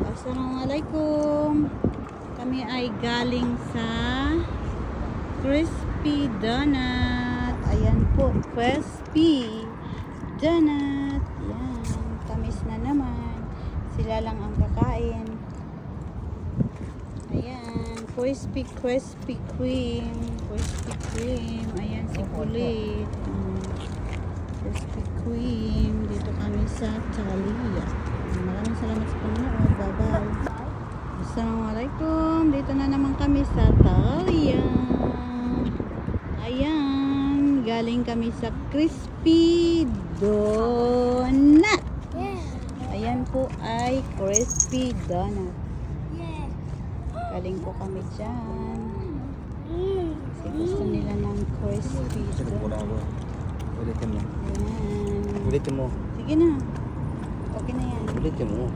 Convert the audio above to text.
Assalamualaikum. Kami ay galing sa Crispy Donut. Ayan po, Crispy Donut. Yan, tamis na naman. Sila lang ang kakain. Ayan, crispy cream. Crispy cream. Ayan si Kulit. Crispy cream. Dito kami sa Talia. Maraming salamat sa panonood. Bye-bye. Assalamualaikum. Dito na naman kami sa Talia. Ayan, galing kami sa Crispy Donut. Ayan po ay Crispy Donut. Galing po kami dyan. Kasi gusto nila ng Crispy Donut. Ulitin mo. Ayan. Ulitin mo. Sige na. Okay na yan. Ulitin mo.